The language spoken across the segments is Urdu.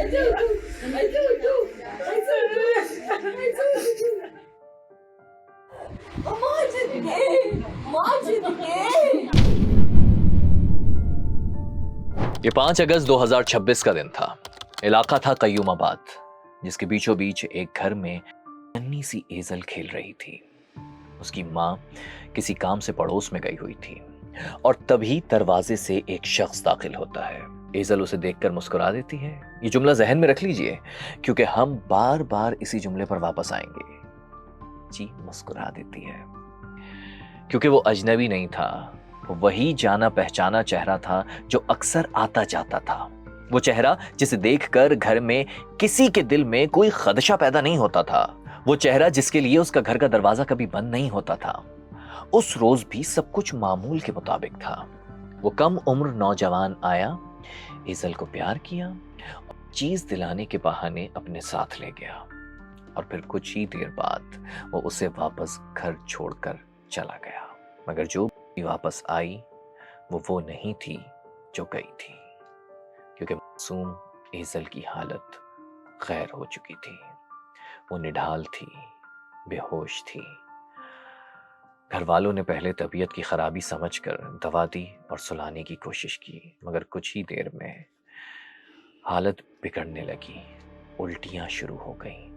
یہ 5 اگست 2026 کا دن تھا۔ علاقہ تھا قیوم آباد، جس کے بیچوں بیچ ایک گھر میں ننھی سی ایزل کھیل رہی تھی۔ اس کی ماں کسی کام سے پڑوس میں گئی ہوئی تھی اور تبھی دروازے سے ایک شخص داخل ہوتا ہے۔ ایزل اسے دیکھ کر مسکرا دیتی ہے۔ یہ جملہ ذہن میں رکھ لیجئے کیونکہ ہم بار بار اسی جملے پر واپس آئیں گے۔ جی مسکرا دیتی ہے کیونکہ وہ اجنبی نہیں تھا، وہی جانا پہچانا چہرہ تھا جو اکثر آتا جاتا تھا۔ وہ چہرہ جسے دیکھ کر گھر میں کسی کے دل میں کوئی خدشہ پیدا نہیں ہوتا تھا، وہ چہرہ جس کے لیے اس کا گھر کا دروازہ کبھی بند نہیں ہوتا تھا۔ اس روز بھی سب کچھ معمول کے مطابق تھا۔ وہ کم عمر نوجوان آیا، ایزل کو پیار کیا، چیز دلانے کے بہانے اپنے ساتھ لے گیا اور پھر کچھ ہی دیر بعد وہ اسے واپس گھر چھوڑ کر چلا گیا۔ مگر جو بھی واپس آئی وہ نہیں تھی جو گئی تھی، کیونکہ معصوم ایزل کی حالت غیر ہو چکی تھی۔ وہ نڈھال تھی، بے ہوش تھی۔ گھر والوں نے پہلے طبیعت کی خرابی سمجھ کر دوا دی اور سلانے کی کوشش کی، مگر کچھ ہی دیر میں حالت بگڑنے لگی، الٹیاں شروع ہو گئیں۔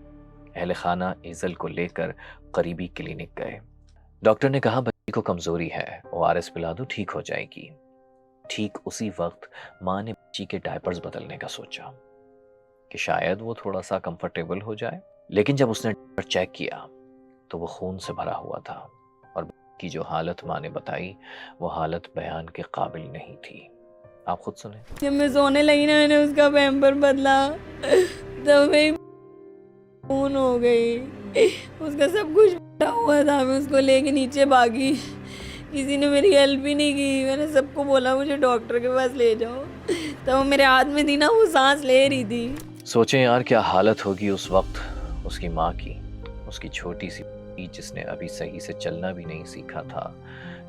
اہل خانہ ایزل کو لے کر قریبی کلینک گئے۔ ڈاکٹر نے کہا بچی کو کمزوری ہے، ORS پلا دو، ٹھیک ہو جائے گی۔ ٹھیک اسی وقت ماں نے بچی کے ڈائپرز بدلنے کا سوچا کہ شاید وہ تھوڑا سا کمفرٹیبل ہو جائے، لیکن جب اس نے ڈائپر چیک کیا تو وہ خون سے بھرا ہوا تھا اور بچی کی جو حالت ماں نے بتائی وہ حالت بیان کے قابل نہیں تھی۔ آپ خود سنیں۔ جب میں سونے لگی نا، میں نے اس کا پیمپر بدلا تو میری خون ہو گئی، اس کا سب کچھ بٹا ہوا تھا۔ میں اس کو لے کے نیچے بھاگی، کسی نے میری ہیلپ بھی نہیں کی۔ میں نے سب کو بولا مجھے ڈاکٹر کے پاس لے جاؤ، تو وہ میرے ہاتھ میں تھی نا، وہ سانس لے رہی تھی۔ سوچیں یار کیا حالت ہوگی اس وقت اس کی ماں کی، اس کی چھوٹی سی جس نے ابھی صحیح سے چلنا بھی نہیں سیکھا تھا،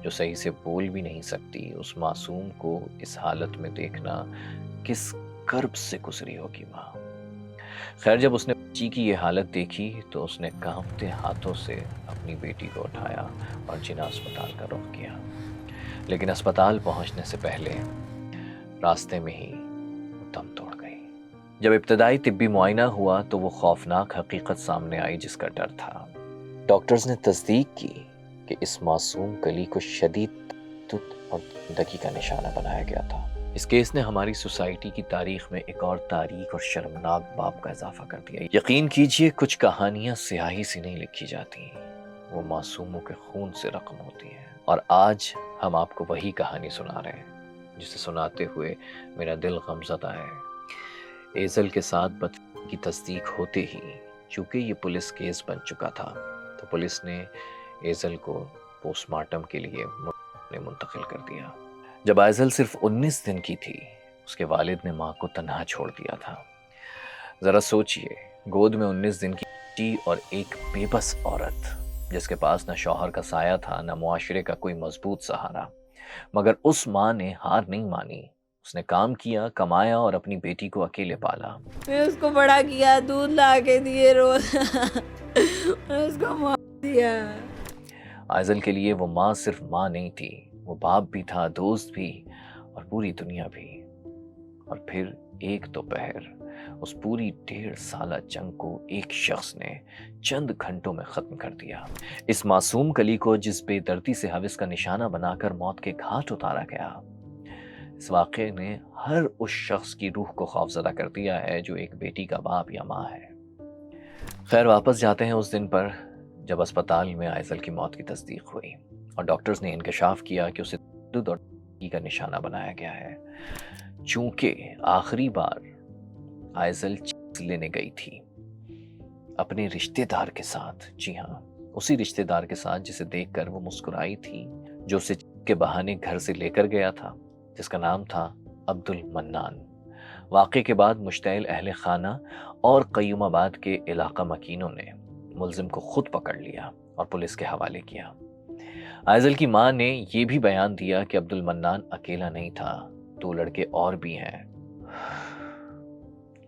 جو صحیح سے بول بھی نہیں سکتی۔ اس معصوم کو اس حالت میں دیکھنا کس کرب سے گزری ہوگی ماں۔ خیر جب اس نے بچی کی یہ حالت دیکھی تو اس نے کانپتے ہاتھوں سے اپنی بیٹی کو اٹھایا اور جناح اسپتال کا رخ کیا، لیکن اسپتال پہنچنے سے پہلے راستے میں ہی دم توڑ گئی۔ جب ابتدائی طبی معائنہ ہوا تو وہ خوفناک حقیقت سامنے آئی جس کا ڈر تھا۔ ڈاکٹرز نے تصدیق کی کہ اس معصوم کلی کو شدید تشدد اور زندگی کا نشانہ بنایا گیا تھا۔ اس کیس نے ہماری سوسائٹی کی تاریخ میں ایک اور تاریک اور شرمناک باب کا اضافہ کر دیا۔ یقین کیجئے کچھ کہانیاں سیاہی سے نہیں لکھی جاتی، وہ معصوموں کے خون سے رقم ہوتی ہیں، اور آج ہم آپ کو وہی کہانی سنا رہے ہیں جسے سناتے ہوئے میرا دل غمزدہ ہے۔ ایزل کے ساتھ بدفعلی کی تصدیق ہوتے ہی چونکہ یہ پولیس کیس بن چکا تھا تو پولیس نے ایزل کو پوسٹ مارٹم کے لیے منتقل کر دیا۔ جب ایزل صرف 19 دن کی تھی اس کے والد نے ماں کو تنہا چھوڑ دیا تھا۔ ذرا سوچئے، گود میں 19 دن کی بچی اور ایک بے بس عورت جس کے پاس نہ شوہر کا سایہ تھا نہ معاشرے کا کوئی مضبوط سہارا، مگر اس ماں نے ہار نہیں مانی۔ اس نے کام کیا، کمایا اور اپنی بیٹی کو اکیلے پالا۔ میں اس کو بڑا کیا، دودھ لا کے دیے روز، میں اس کو مار دیا۔ ایزل کے لیے وہ ماں صرف ماں نہیں تھی، وہ باپ بھی تھا، دوست بھی اور پوری دنیا بھی۔ اور پھر ایک دوپہر اس پوری 1.5 سالہ جنگ کو ایک شخص نے چند گھنٹوں میں ختم کر دیا۔ اس معصوم کلی کو جس بے دردی سے حوث کا نشانہ بنا کر موت کے گھاٹ اتارا گیا، اس واقعے نے ہر اس شخص کی روح کو خوفزدہ کر دیا ہے جو ایک بیٹی کا باپ یا ماں ہے۔ خیر واپس جاتے ہیں اس دن پر جب اسپتال میں ایزل کی موت کی تصدیق ہوئی اور ڈاکٹرز نے انکشاف کیا کہ اسے تشدد اور بدفعلی کا نشانہ بنایا گیا ہے۔ چونکہ آخری بار ایزل چیز لینے گئی تھی اپنے رشتہ دار کے ساتھ، جی ہاں اسی رشتہ دار کے ساتھ جسے دیکھ کر وہ مسکرائی تھی، جو اسے چیز کے بہانے گھر سے لے کر گیا تھا، جس کا نام تھا عبد المنان۔ واقعے کے بعد مشتعل اہل خانہ اور قیوم آباد کے علاقہ مکینوں نے ملزم کو خود پکڑ لیا اور پولیس کے حوالے کیا۔ ایزل کی ماں نے یہ بھی بیان دیا کہ عبد المنان اکیلا نہیں تھا، 2 لڑکے اور بھی ہیں۔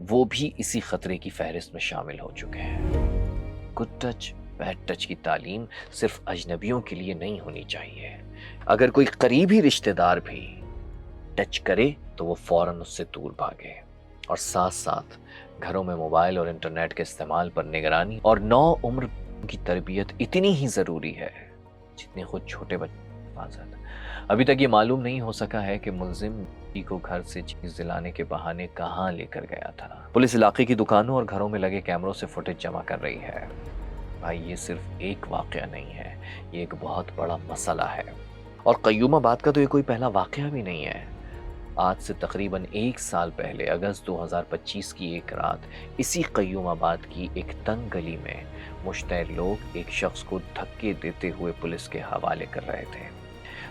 وہ بھی اسی خطرے کی فہرست میں شامل ہو چکے ہیں۔ گڈ ٹچ بیڈ ٹچ کی تعلیم صرف اجنبیوں کے لیے نہیں ہونی چاہیے۔ اگر کوئی قریبی رشتہ دار بھی ٹچ کرے تو وہ فوراً اس سے دور بھاگے، اور ساتھ ساتھ گھروں میں موبائل اور انٹرنیٹ کے استعمال پر نگرانی اور نو عمر کی تربیت اتنی ہی ضروری ہے جتنی خود چھوٹے بچوں کی حفاظت۔ ابھی تک یہ معلوم نہیں ہو سکا ہے کہ ملزم کو گھر سے چیز دلانے کے بہانے کہاں لے کر گیا تھا۔ پولیس علاقے کی دکانوں اور گھروں میں لگے کیمروں سے فوٹیج جمع کر رہی ہے۔ بھائی یہ صرف ایک واقعہ نہیں ہے، یہ ایک بہت بڑا مسئلہ ہے، اور قیوم آباد کا تو یہ کوئی پہلا واقعہ بھی نہیں ہے۔ آج سے تقریباً 1 سال پہلے اگست 2025 کی ایک رات اسی قیوم آباد کی ایک تنگ گلی میں مشتعل لوگ ایک شخص کو دھکے دیتے ہوئے پولیس کے حوالے کر رہے تھے۔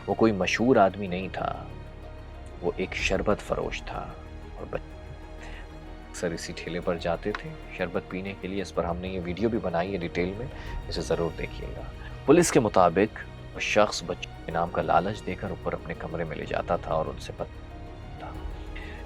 وہ کوئی مشہور آدمی نہیں تھا، وہ ایک شربت فروش تھا، اور اکثر اسی ٹھیلے پر جاتے تھے شربت پینے کے لیے۔ اس پر ہم نے یہ ویڈیو بھی بنائی ہے ڈیٹیل میں، اسے ضرور دیکھیے گا۔ پولیس کے مطابق وہ شخص بچوں کے نام کا لالچ دے کر اوپر اپنے کمرے میں لے جاتا تھا اور ان سے تھا۔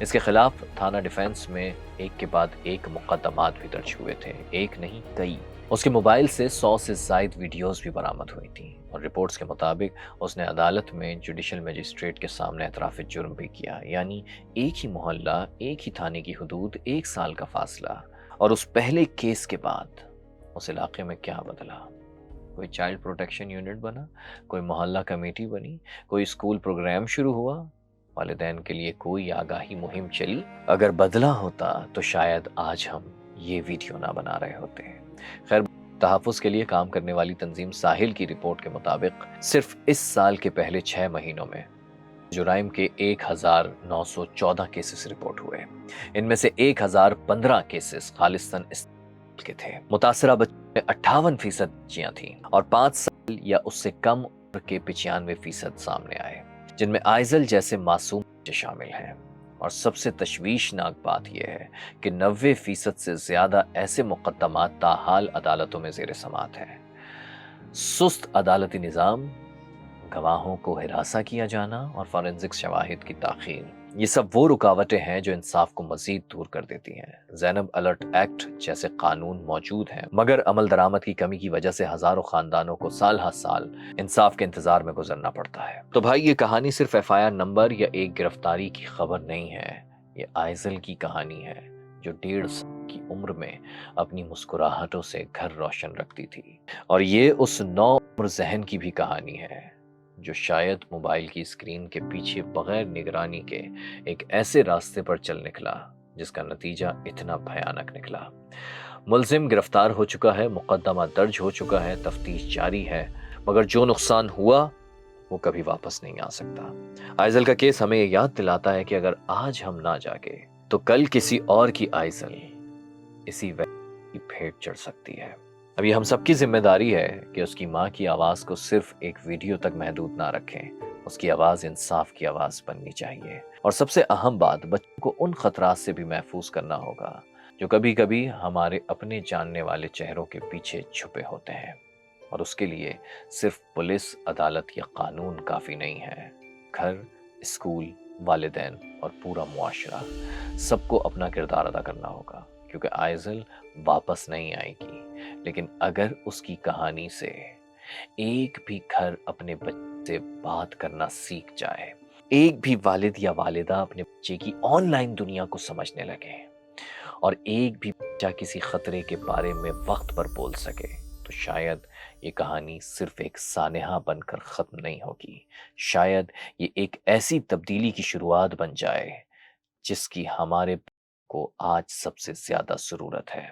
اس کے خلاف تھانہ ڈیفنس میں ایک کے بعد ایک مقدمات بھی درج ہوئے تھے، ایک نہیں کئی۔ اس کے موبائل سے 100 سے زائد ویڈیوز بھی برآمد ہوئی تھیں، اور رپورٹس کے مطابق اس نے عدالت میں جوڈیشل مجسٹریٹ کے سامنے اعتراف جرم بھی کیا، یعنی ایک ہی محلہ، ایک ہی تھانے کی حدود، 1 سال کا فاصلہ۔ اور اس پہلے کیس کے بعد اس علاقے میں کیا بدلا؟ کوئی چائلڈ پروٹیکشن یونٹ بنا، کوئی محلہ کمیٹی بنی، کوئی اسکول پروگرام شروع ہوا، والدین کے لیے کوئی آگاہی مہم چلی؟ اگر بدلا ہوتا تو شاید آج ہم یہ ویڈیو نہ بنا رہے ہوتے۔ خیر، تحفظ کے لیے کام کرنے والی تنظیم ساحل کی رپورٹ کے مطابق صرف اس سال کے پہلے 6 مہینوں میں جرائم کے 1914 کیسز رپورٹ ہوئے۔ ان میں سے 1015 کیسز خالصتاً استعمال کے تھے۔ متاثرہ بچوں میں 58% بچیاں تھیں، اور 5 سال یا اس سے کم عمر کے 95% سامنے آئے، جن میں آئزل جیسے معصوم بچے شامل ہیں۔ اور سب سے تشویشناک بات یہ ہے کہ 90% سے زیادہ ایسے مقدمات تاحال عدالتوں میں زیر سماعت ہیں۔ سست عدالتی نظام، گواہوں کو ہراساں کیا جانا اور فورینزک شواہد کی تاخیر، یہ سب وہ رکاوٹیں ہیں جو انصاف کو مزید دور کر دیتی ہیں۔ زینب الرٹ ایکٹ جیسے قانون موجود ہیں، مگر عمل درآمد کی کمی کی وجہ سے ہزاروں خاندانوں کو سال ہر سال انصاف کے انتظار میں گزرنا پڑتا ہے۔ تو بھائی یہ کہانی صرف FIR نمبر یا ایک گرفتاری کی خبر نہیں ہے، یہ آئزل کی کہانی ہے، جو 1.5 سال کی عمر میں اپنی مسکراہٹوں سے گھر روشن رکھتی تھی۔ اور یہ اس نو عمر ذہن کی بھی کہانی ہے جو شاید موبائل کی اسکرین کے پیچھے بغیر نگرانی کے ایک ایسے راستے پر چل نکلا جس کا نتیجہ اتنا بھیانک نکلا۔ ملزم گرفتار ہو چکا ہے، مقدمہ درج ہو چکا ہے، تفتیش جاری ہے، مگر جو نقصان ہوا وہ کبھی واپس نہیں آ سکتا۔ آئزل کا کیس ہمیں یہ یاد دلاتا ہے کہ اگر آج ہم نہ جاگے تو کل کسی اور کی آئزل اسی وقت کی بھیٹ چڑھ سکتی ہے۔ اب یہ ہم سب کی ذمہ داری ہے کہ اس کی ماں کی آواز کو صرف ایک ویڈیو تک محدود نہ رکھیں، اس کی آواز انصاف کی آواز بننی چاہیے۔ اور سب سے اہم بات، بچوں کو ان خطرات سے بھی محفوظ کرنا ہوگا جو کبھی کبھی ہمارے اپنے جاننے والے چہروں کے پیچھے چھپے ہوتے ہیں، اور اس کے لیے صرف پولیس، عدالت یا قانون کافی نہیں ہے۔ گھر، اسکول، والدین اور پورا معاشرہ، سب کو اپنا کردار ادا کرنا ہوگا، کیونکہ آئزل واپس نہیں آئے گی، لیکن اگر اس کی کہانی سے ایک بھی گھر اپنے بچے سے بات کرنا سیکھ جائے، ایک بھی والد یا والدہ اپنے بچے کی آن لائن دنیا کو سمجھنے لگے، اور ایک بھی بچہ کسی خطرے کے بارے میں وقت پر بول سکے، تو شاید یہ کہانی صرف ایک سانحہ بن کر ختم نہیں ہوگی، شاید یہ ایک ایسی تبدیلی کی شروعات بن جائے جس کی ہمارے کو آج سب سے زیادہ ضرورت ہے۔